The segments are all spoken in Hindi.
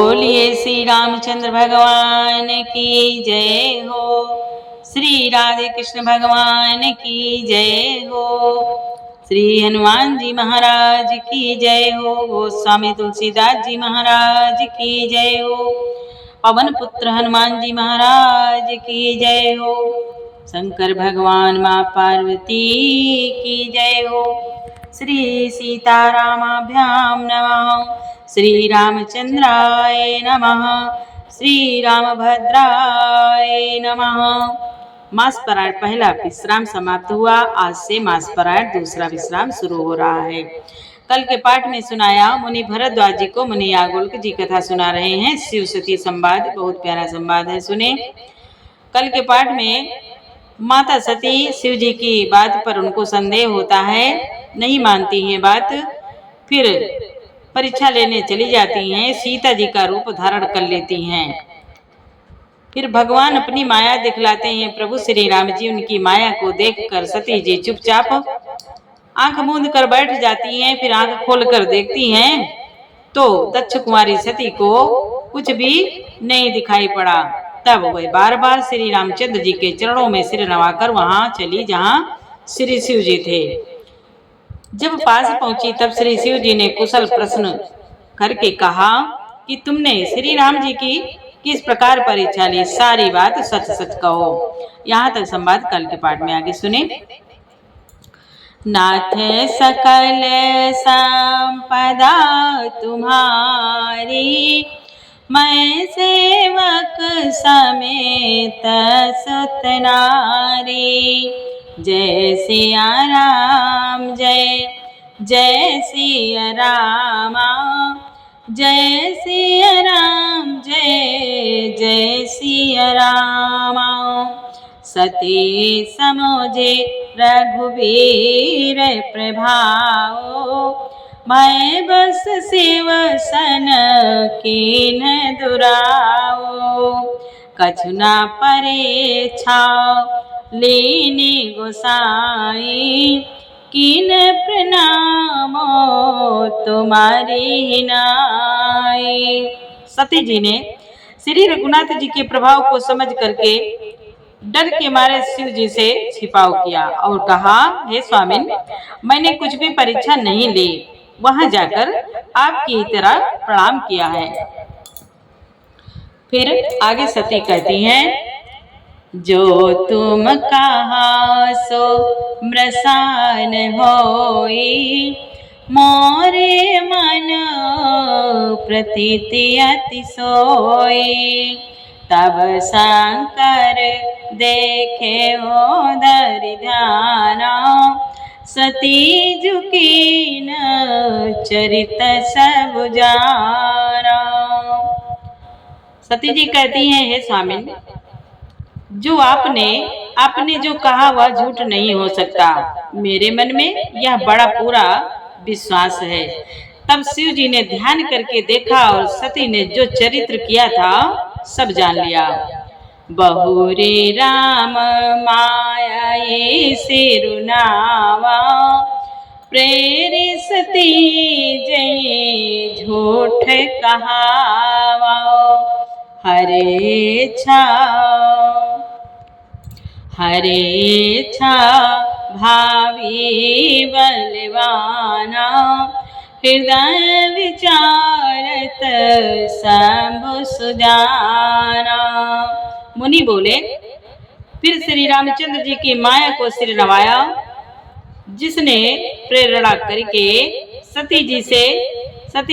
बोलिए श्री रामचंद्र भगवान की जय हो। श्री राधे कृष्ण भगवान की जय हो। श्री हनुमान जी महाराज की जय हो। गोस्वामी तुलसीदास जी महाराज की जय हो। पवन पुत्र हनुमान जी महाराज की जय हो। शंकर भगवान माँ पार्वती की जय हो। श्री सीतारामाभ्याम नमः। श्री रामचंद्राय नमः। श्री रामभद्राय नमः। मास परायण पहला विश्राम समाप्त हुआ। आज से मास परायण दूसरा विश्राम शुरू हो रहा है। कल के पाठ में सुनाया मुनि भरद्वाज जी को मुनि याज्ञवल्क्य जी कथा सुना रहे हैं। शिव सती संवाद, बहुत प्यारा संवाद है, सुने। कल के पाठ में माता सती शिव जी की बात पर उनको संदेह होता है, नहीं मानती हैं बात, फिर परीक्षा लेने चली जाती हैं। सीता जी का रूप धारण कर लेती हैं। फिर भगवान अपनी माया दिखलाते हैं। प्रभु श्री राम जी उनकी माया को देखकर सती जी चुपचाप आंख मूंद कर बैठ जाती हैं। फिर आंख खोल कर देखती हैं तो दक्ष कुमारी सती को कुछ भी नहीं दिखाई पड़ा। तब वह बार बार श्री रामचंद्र जी के चरणों में सिर नवाकर वहां चली जहां श्री शिव जी थे। जब पास पहुंची तब श्री शिव जी ने कुशल प्रश्न करके कहा कि तुमने श्री राम जी की किस प्रकार परीक्षा ली, सारी बात सच सच कहो। यहाँ तक संवाद कल के पाठ में आगे सुने। नाथ सकल संपदा तुम्हारी, मैं सेवक समेत सुत नारी। जय सिया राम जय जय सिया रामा, जय सिया राम जय जय सिया रामा। सती समोजे रघुबीर प्रभाओ, मैं बस शिव सन कीन दुराओ। कछु न परे छाओ लीनी गोसाई, कीन प्रणामो तुम्हारी नाई। सती जी ने श्री रघुनाथ जी के प्रभाव को समझ करके डर के मारे शिव जी से छिपाव किया और कहा, हे स्वामिन, मैंने कुछ भी परीक्षा नहीं ली, वहां जाकर आपकी तरह प्रणाम किया है। फिर आगे सती कहती हैं, जो तुम कहा सो मृषान होई, मोरे मन प्रतीति अति सोई। तब शंकर देखे उदर ध्याना, सती झुकीन चरित सब जाना। सती जी कहती हैं, हे स्वामिन, जो आपने जो कहा वह झूठ नहीं हो सकता। मेरे मन में यह बड़ा पूरा विश्वास है। तब शिव जी ने ध्यान करके देखा और सती ने जो चरित्र किया था सब जान लिया। बहुरे राम माया ये सिरुनावा, प्रेरि सती जय झूठ कहावा। हरे छा भावी बलवाना, हृदय विचारत शंभु सुजाना। मुनि बोले, फिर श्री रामचंद्र जी की माया को सिर नवाया, जिसने प्रेरणा करके सती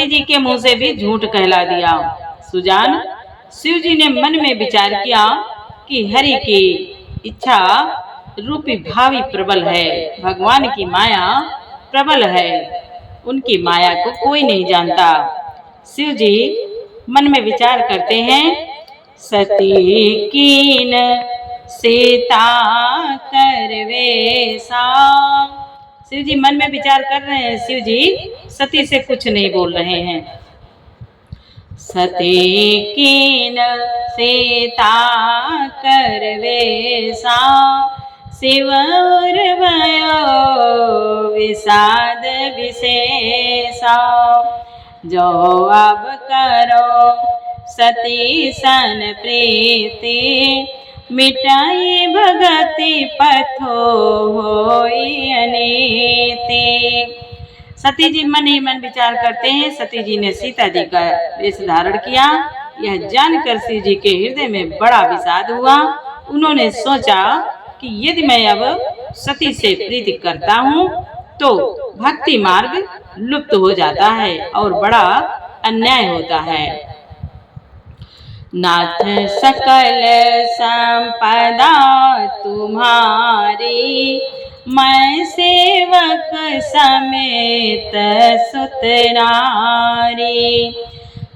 जी के मुंह से भी झूठ कहला दिया। सुजान, शिव जी ने मन में विचार किया कि हरि की इच्छा रूपी भावी प्रबल है, भगवान की माया प्रबल है, उनकी माया को कोई नहीं जानता। शिव जी मन में विचार करते हैं, सती कीन सीता करवेसा। शिव जी मन में विचार कर रहे हैं, शिव जी सती से कुछ नहीं बोल रहे हैं। सती कीन सीता करवेसा, शिव भयो विषाद विशेषा। जो अब करो सती सन प्रीति मिटाई भगति पथो होई अनीति। सती जी मन ही मन विचार करते हैं। सती जी ने सीता जी का वेश धारण किया। यह जानकर शिव जी के हृदय में बड़ा विषाद हुआ। उन्होंने सोचा कि यदि मैं अब सती से प्रीति करता हूँ तो भक्ति मार्ग लुप्त हो जाता है और बड़ा अन्याय होता है। नाथ सकल संपदा तुम्हारी, मैं सेवक समेत सुत नारी।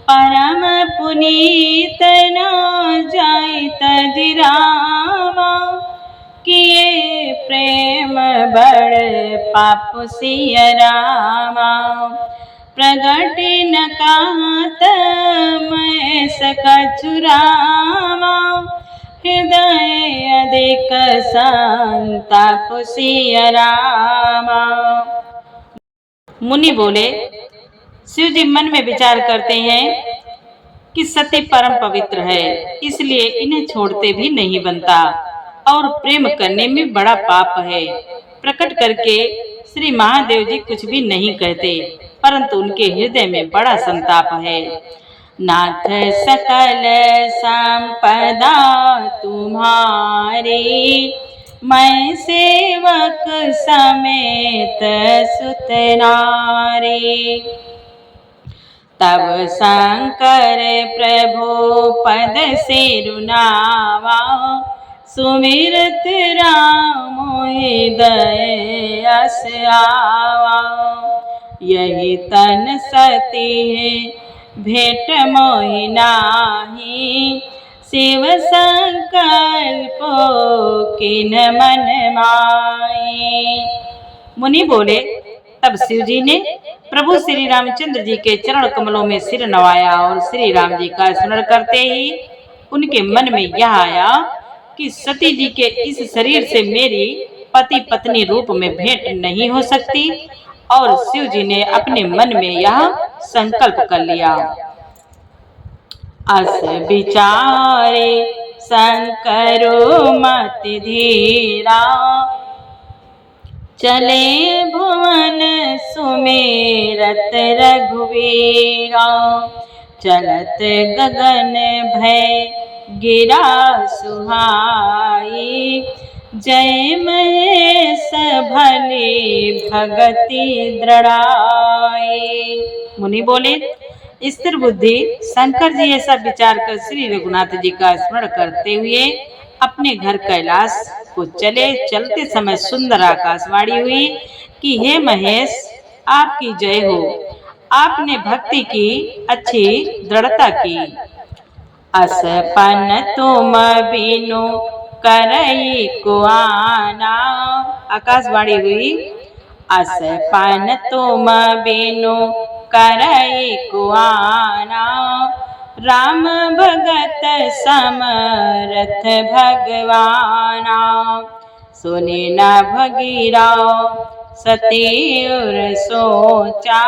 परम पुनीत न जाय तज रामा, किए प्रेम बड़ पाप सिय रामा। प्रगट न कहत मैं सकछु रामा, हृदय अधिक संताप सिय रामा। मुनि बोले, शिव जी मन में विचार करते हैं कि सती परम पवित्र है, इसलिए इन्हें छोड़ते भी नहीं बनता और प्रेम करने में बड़ा पाप है। प्रकट करके श्री महादेव जी कुछ भी नहीं कहते, परंतु उनके हृदय में बड़ा संताप है। नाथ सकल संपदा तुम्हारी, मैं सेवक समेत सुत नारी। तब शंकर प्रभु पद सिरुनावा, सुमिरत राम हृदय अस आवा। यही तन सती है भेंट मोहि नाहि, शिव संकल्प किन मन माही। मुनि बोले, तब शिव जी ने प्रभु श्री रामचंद्र जी के चरण कमलों में सिर नवाया और श्री राम जी का स्मरण करते ही उनके मन में यह आया कि सती जी के इस शरीर से मेरी पति पत्नी रूप में भेंट नहीं हो सकती। और शिव जी ने अपने मन में यह संकल्प कर लिया। अस विचारे शंकरो मति धीरा, चले भुवन सुमेरत रघुवीरा। चलत गगन भय गिरा सुहाई, जय महेश भले भगति दृढ़ाई। मुनि बोले, स्थिर बुद्धि शंकर जी ऐसा विचार कर श्री रघुनाथ जी का स्मरण करते हुए अपने घर कैलाश को चले। चलते समय सुंदर आकाशवाणी हुई कि हे महेश, आपकी जय हो, आपने भक्ति की अच्छी दृढ़ता की। असपन तुम बिनु करई को आना, आकाशवाणी हुई, असपन तुम बिनु करई को आना। राम भगत समरथ भगवाना, सुने न भगीरा सती उर सोचा।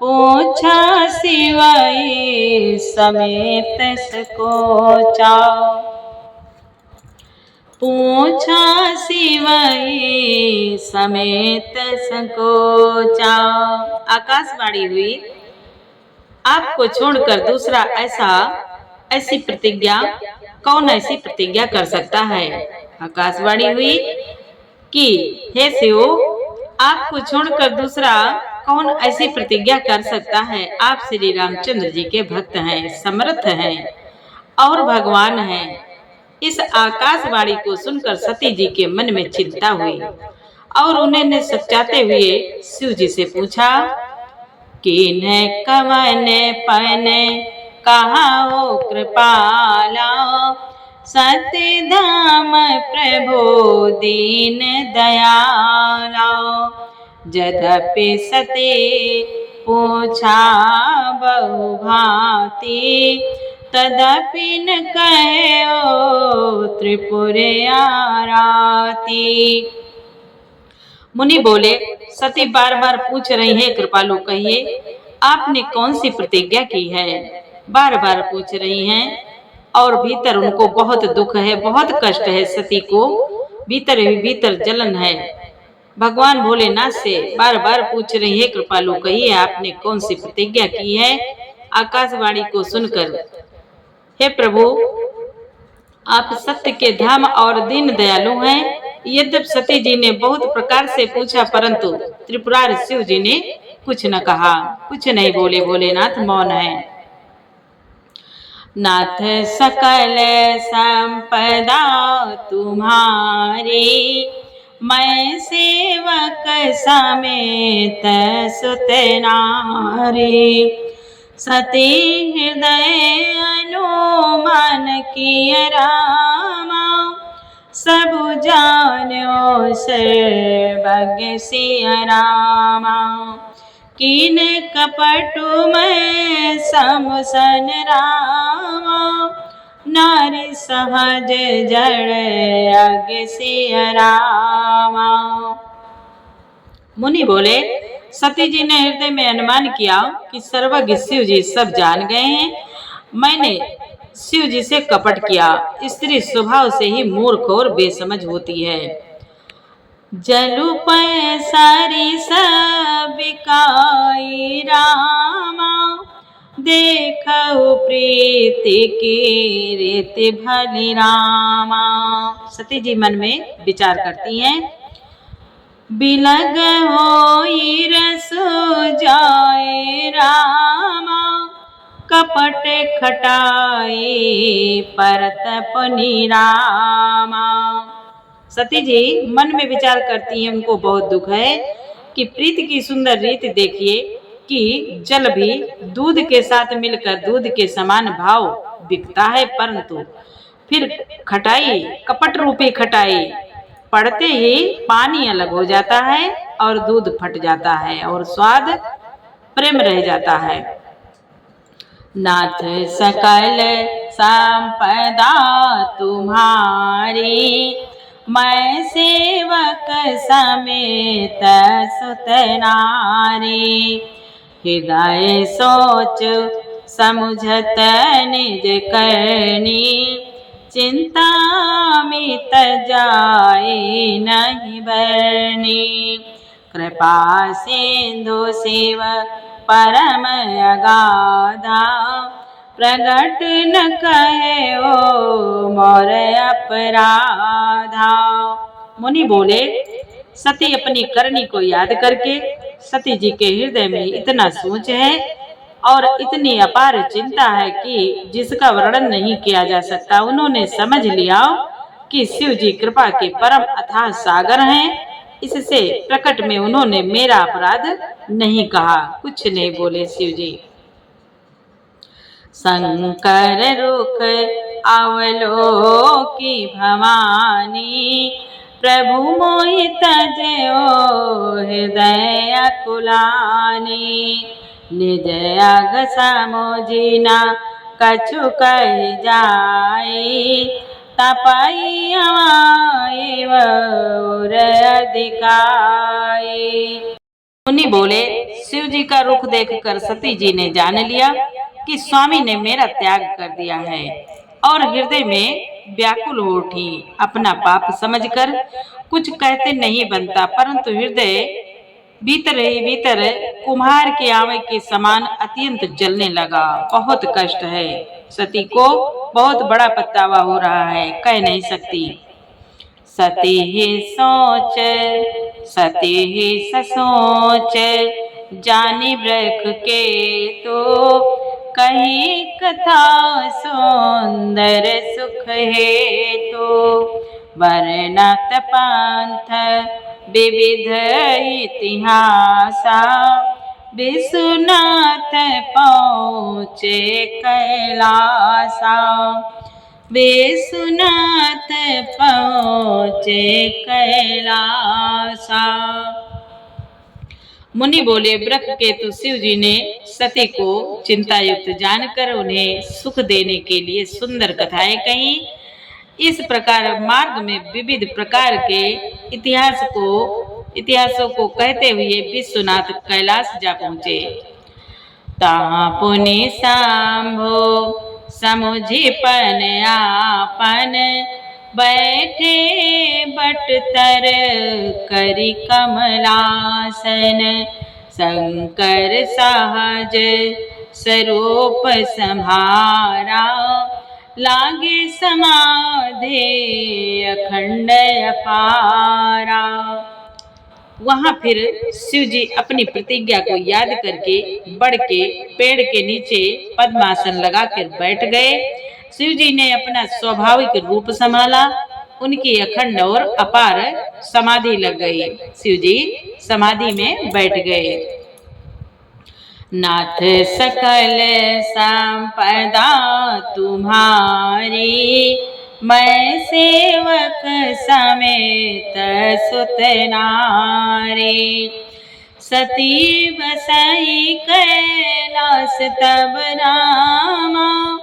पूछा शिवई समेत सकोचा, पूछा शिवई समेत संकोचा। आकाशवाणी हुई, आपको छोड़कर दूसरा ऐसी प्रतिज्ञा कौन ऐसी प्रतिज्ञा कर सकता है। आकाशवाणी हुई कि हे शिव, आपको छोड़कर दूसरा कौन ऐसी प्रतिज्ञा कर सकता है। आप श्री रामचंद्र जी के भक्त हैं, समर्थ हैं और भगवान हैं। इस आकाशवाणी को सुनकर सती जी के मन में चिंता हुई और उन्हें सचाते हुए शिव जी से पूछा, किन्ह कवन पन कहाओ कृपाला। सत्य धाम प्रभु दीन दयाला। यद्यपि सती पूछा बहु भांति, तदपि न कहो त्रिपुरे आराती। मुनि बोले, सती बार बार पूछ रही है, कृपालु कहिए आपने कौन सी प्रतिज्ञा की है। बार बार पूछ रही हैं और भीतर उनको बहुत दुख है, बहुत कष्ट है। सती को भीतर ही भीतर जलन है। भगवान भोलेनाथ से बार बार पूछ रही है, कृपालु कहिए आपने कौन सी प्रतिज्ञा की है। आकाशवाणी को सुनकर, हे प्रभु आप सत्य के धाम और दीन दयालु हैं। यद्यप सती जी ने बहुत प्रकार से पूछा परंतु त्रिपुरारी शिव जी ने कुछ न कहा, कुछ नहीं बोले। भोलेनाथ मौन है। नाथ सकल संपदा तुम्हारी, मैं सेवक समेत सुत नारी। सती हृदय अनुमान किय रामा, सब जान्यो सर्वज्ञ सिय रामा। कीन कपटु मैं समसन रामा, नारी सहज जड़ अज्ञ सिय रामा। मुनि बोले, सती जी ने हृदय में अनुमान किया कि सर्वज्ञ शिव जी सब जान गए हैं। मैंने शिव जी से कपट किया। स्त्री स्वभाव से ही मूर्ख और बेसमझ होती है। जलु पैसारी सबिकाई रामा, देखऊ प्रीति की रीति भली रामा। सती जी मन में विचार करती हैं, बिलग होई रस जाए रामा, कपट खटाई परत पुनि रामा। सती जी मन में विचार करती हैं, उनको बहुत दुख है कि प्रीति की सुंदर रीत देखिए कि जल भी दूध के साथ मिलकर दूध के समान भाव बिकता है, परंतु फिर खटाई, कपट रूपी खटाई पड़ते ही पानी अलग हो जाता है और दूध फट जाता है और स्वाद प्रेम रह जाता है। नाथ सकल संपदा तुम्हारी, मैं सेवक समेत सुत नारी। हृदय सोच समुझत निज करनी, चिंता मित जाए नहीं बरनी। कृपा सिंधु शिव परम अगाधा, प्रगट न कहे ओ मोर अपराधा। मुनि बोले, सती अपनी करनी को याद करके, सती जी के हृदय में इतना सोच है और इतनी अपार चिंता है कि जिसका वर्णन नहीं किया जा सकता। उन्होंने समझ लिया कि शिव जी कृपा के परम अथाह सागर हैं। इससे प्रकट में उन्होंने मेरा अपराध नहीं कहा, कुछ नहीं बोले शिव जी। शंकर रुख अवलोकी भवानी, प्रभु मोहित जयो हृदय कुलानी। निज अग समोजिना कछु कह जाए, तपाई अधिकाई। मुनि बोले, शिव जी का रुख देखकर सती जी ने जान लिया कि स्वामी ने मेरा त्याग कर दिया है और हृदय में व्याकुल हो उठी। अपना पाप समझकर कुछ कहते नहीं बनता, परंतु हृदय भीतर ही भीतर कुम्हार के आवे के समान अत्यंत जलने लगा। बहुत कष्ट है, सती को बहुत बड़ा पछतावा हो रहा है, कह नहीं सकती। सती ही सोच, सती ही ससोच, जानी ब्रख के तो कही कथा सुंदर सुख है तो। वर्णत पंथ विविध इतिहासा, विश्वनाथ पहुँचे कैलासा। विश्वनाथ पहुँचे कैलासा। मुनि बोले, ब्रख केतु शिव जी ने सती को चिंता युक्त जानकर उन्हें सुख देने के लिए सुंदर कथाएं कही। इस प्रकार मार्ग में विविध प्रकार के इतिहासों को कहते हुए विश्वनाथ कैलाश जा पहुँचे। ताहाँ पुनि सांभो समुझि पन आपन, बैठे बट तर करि कमलासन। शंकर सहज स्वरूप संहारा, लागे समाधि अखंड अपारा। वहां फिर शिव जी अपनी प्रतिज्ञा को याद करके बढ़ के पेड़ के नीचे पद्मासन लगाकर बैठ गए। शिव जी ने अपना स्वाभाविक रूप संभाला, उनकी अखंड और अपार समाधि लग गई। शिव जी समाधि में बैठ गए। नाथ सकल संपदा तुम्हारी, मैं सेवक समेत सुत नारी। सती बसई कैलास तब रामा,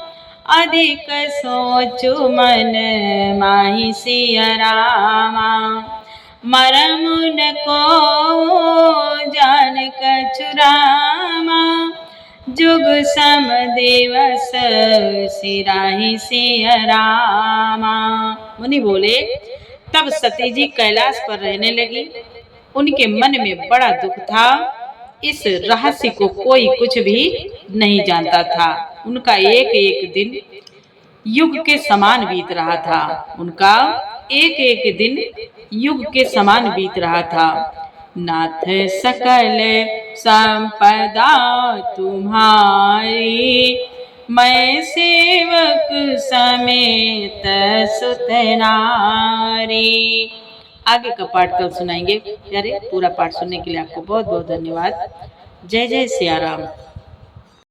अधिक सोचु मन माहि सिया रामा। मरम न को जान कछु रामा, जुग सम दिवस सिराहि सिया रामा। मुनि बोले, तब सती जी कैलाश पर रहने लगी। उनके मन में बड़ा दुख था। इस रहस्य को कोई कुछ भी नहीं जानता था। उनका एक एक दिन युग के समान बीत रहा था। उनका एक एक दिन युग के समान बीत रहा था। नाथ सकल संपदा तुम्हारी, मैं सेवक समेत सुत नारी। आगे का पाठ कल सुनाएंगे। प्यारे, पूरा पाठ सुनने के लिए आपको बहुत बहुत धन्यवाद। जय जय सिया राम।